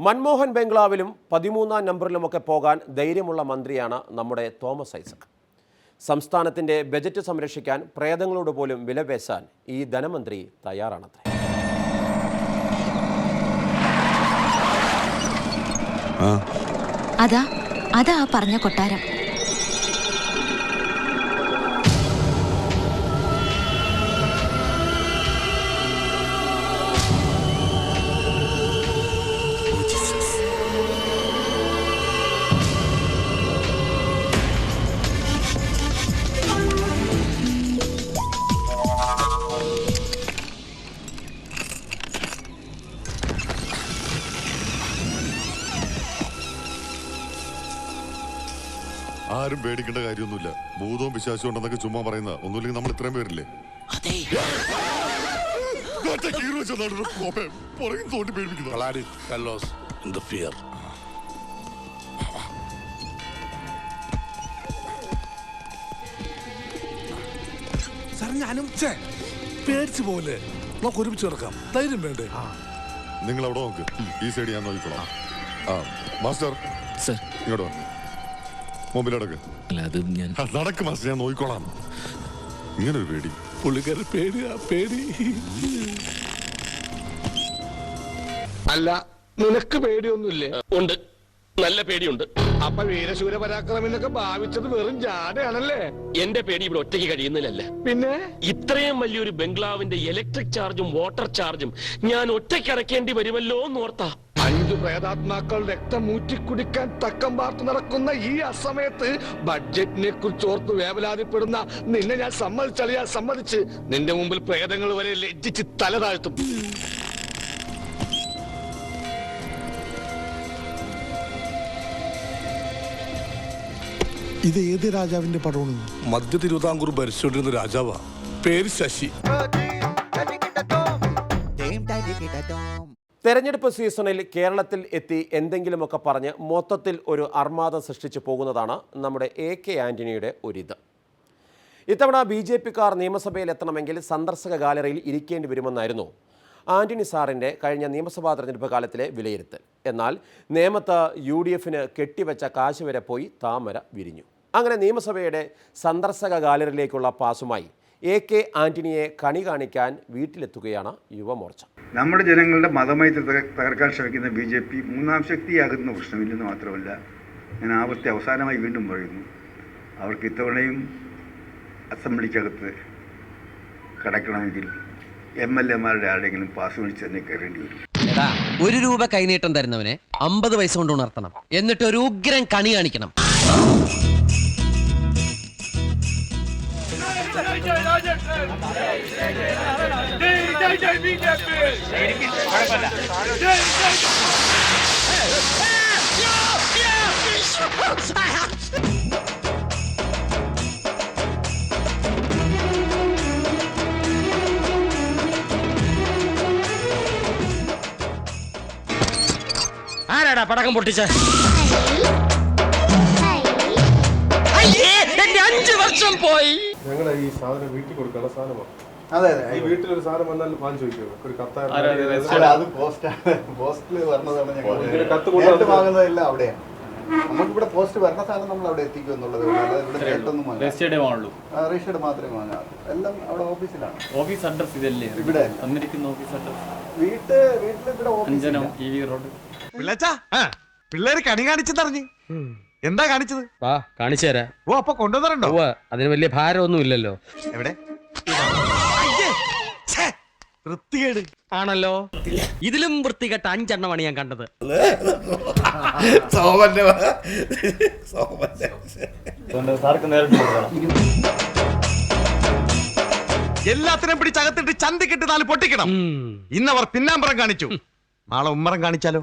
മൻമോഹൻ ബംഗ്ലാവിലും 13-ാം നമ്പറിലുമൊക്കെ പോകാൻ ധൈര്യമുള്ള മന്ത്രിയാണ് നമ്മുടെ തോമസ് ഐസക്. സംസ്ഥാനത്തിന്റെ ബജറ്റ് സംരക്ഷിക്കാൻ പ്രേതങ്ങളോട് പോലും വിലപേശാൻ ഈ ധനമന്ത്രി തയ്യാറാണത്രേ. അതാ പറഞ്ഞ കൊട്ടാരം. ആരും പേടിക്കേണ്ട കാര്യമൊന്നുമില്ല. ഭൂതവും പിശാചും ഉണ്ടെന്നൊക്കെ ചുമ്മാ പറയുന്ന ഒന്നുമില്ലെങ്കിൽ നമ്മൾ ഇത്രയും പേരില്ലേ. നിങ്ങൾ അവിടെ നോക്ക്, ഈ സൈഡ് ഞാൻ നോക്കിക്കോളാം. മാസ്റ്റർ ഇങ്ങോട്ട് വാ. മൊബൈലടക്ക്. നടക്ക് മാസ്റ്റർ, ഞാൻ നോക്കിക്കോളാം. ഇങ്ങനൊരു പേടി. പുള്ളിക്കാരി പേടി. അല്ല, നിനക്ക് പേടിയൊന്നുമില്ലേ? ഉണ്ട്, നല്ല പേടിയുണ്ട്. അപ്പൊ വീരശൂര പരാക്രമെന്നൊക്കെ ഭാവിച്ചത് വെറും ജാടയാണല്ലേ? എന്റെ പേടി ഇവിടെ ഒറ്റയ്ക്ക് കഴിയുന്നില്ലല്ലേ. പിന്നെ ഇത്രയും വലിയൊരു ബംഗ്ലാവിന്റെ ഇലക്ട്രിക് ചാർജും വാട്ടർ ചാർജും ഞാൻ ഒറ്റയ്ക്ക് അടയ്ക്കേണ്ടി വരുമല്ലോ എന്ന് ഓർത്താ. 5 പ്രേതാത്മാക്കൾ രക്തം ഊറ്റിക്കുടിക്കാൻ തക്കം പാർത്ത് നടക്കുന്ന ഈ അസമയത്ത് ബഡ്ജറ്റിനെ കുറിച്ച് ഓർത്ത് വേവലാതിപ്പെടുന്ന നിന്നെ ഞാൻ സമ്മതിച്ച് നിന്റെ മുമ്പിൽ പ്രേതങ്ങൾ വരെ ലജ്ജിച്ച് തല താഴ്ത്തും. ഇത് ഏത് രാജാവിന്റെ പടമാണ്? മധ്യ തിരുവിതാംകൂർ ഭരിച്ചുകൊണ്ടിരുന്ന രാജാവാ, പേര് ശശി. തെരഞ്ഞെടുപ്പ് സീസണിൽ കേരളത്തിൽ എത്തി എന്തെങ്കിലുമൊക്കെ പറഞ്ഞ് മൊത്തത്തിൽ ഒരു അർമാദം സൃഷ്ടിച്ചു പോകുന്നതാണ് നമ്മുടെ AK ആന്റണിയുടെ ഒരിത്. ഇത്തവണ BJP-ക്കാർ നിയമസഭയിൽ എത്തണമെങ്കിൽ സന്ദർശക ഗാലറിയിൽ ഇരിക്കേണ്ടി വരുമെന്നായിരുന്നു ആന്റണി സാറിൻ്റെ കഴിഞ്ഞ നിയമസഭാ തെരഞ്ഞെടുപ്പ് കാലത്തിലെ വിലയിരുത്തൽ. എന്നാൽ നേമത്ത് UDF-ന് കെട്ടിവെച്ച കാശ് വരെ പോയി താമര വിരിഞ്ഞു. അങ്ങനെ നിയമസഭയുടെ സന്ദർശക ഗാലറിയിലേക്കുള്ള പാസുമായി AK ആന്റണിയെ കണി കാണിക്കാൻ വീട്ടിലെത്തുകയാണ് യുവമോർച്ച. നമ്മുടെ ജനങ്ങളുടെ മതമൈത്രി തകർക്കാൻ ശ്രമിക്കുന്ന BJP മൂന്നാം ശക്തിയാകുന്ന പ്രശ്നമില്ലെന്ന് മാത്രമല്ല, ഞാൻ അവസാനമായി വീണ്ടും പറയുന്നു, അവർക്ക് ഇത്തവണയും അസംബ്ലിക്കകത്ത് കടക്കണമെങ്കിൽ MLA-മാരുടെ ആരുടെയെങ്കിലും പാസ് മേടിച്ച് തന്നെ കയറേണ്ടി വരും. ₹1 കൈനീട്ടം തരുന്നവനെ 50 പൈസ കൊണ്ട് ഉണർത്തണം, എന്നിട്ട് ഒരു ഉഗ്രൻ കണി കാണിക്കണം. ആരാടാ പടക്കം പൊട്ടിച്ച? 5 വർഷം പോയി. ഞങ്ങളെ ഈ സാധനം വീട്ടിൽ കൊടുക്കാനുള്ള സാധനമാണ്. അതെ, ഈ വീട്ടിലൊരു സാധനം വന്നാൽ വാങ്ങിച്ചു വയ്ക്കുമോ? ഒരു കത്ത് വാങ്ങുന്നതെല്ലാം അവിടെയാണ്. നമുക്കിവിടെ പോസ്റ്റ് വരണ സാധനം നമ്മൾ അവിടെ എത്തിക്കും എന്നുള്ളത്. രജിസ്റ്റേർഡ് മാത്രമേ വാങ്ങാറ്. എല്ലാം അവിടെ ഓഫീസിലാണ്. ഓഫീസ് അഡ്രസ് ഇതല്ലേ? ഇവിടെ ഓഫീസ് അഡ്രസ് വീട്ടിലിവിടെ പിള്ളേര് കണി കാണിച്ചെന്നറിഞ്ഞ് എന്താ കാണിച്ചത്? വാ കാണിച്ചു തരാം. ഓ, അപ്പൊ കൊണ്ടുവന്നിട്ടുണ്ടോ? അതിന് വലിയ ഭാരമൊന്നും ഇല്ലല്ലോ. എവിടെ? വൃത്തികേട് ആണല്ലോ. ഇതിലും വൃത്തികെട്ട 5 എണ്ണമാണ് ഞാൻ കണ്ടത്. എല്ലാത്തിനും പിടിച്ചകത്തിട്ട് ചന്തിക്കിട്ട് 4 പൊട്ടിക്കണം. ഇന്നവർ പിന്നാമ്പറം കാണിച്ചു, നാളെ ഉമ്മറം കാണിച്ചാലോ?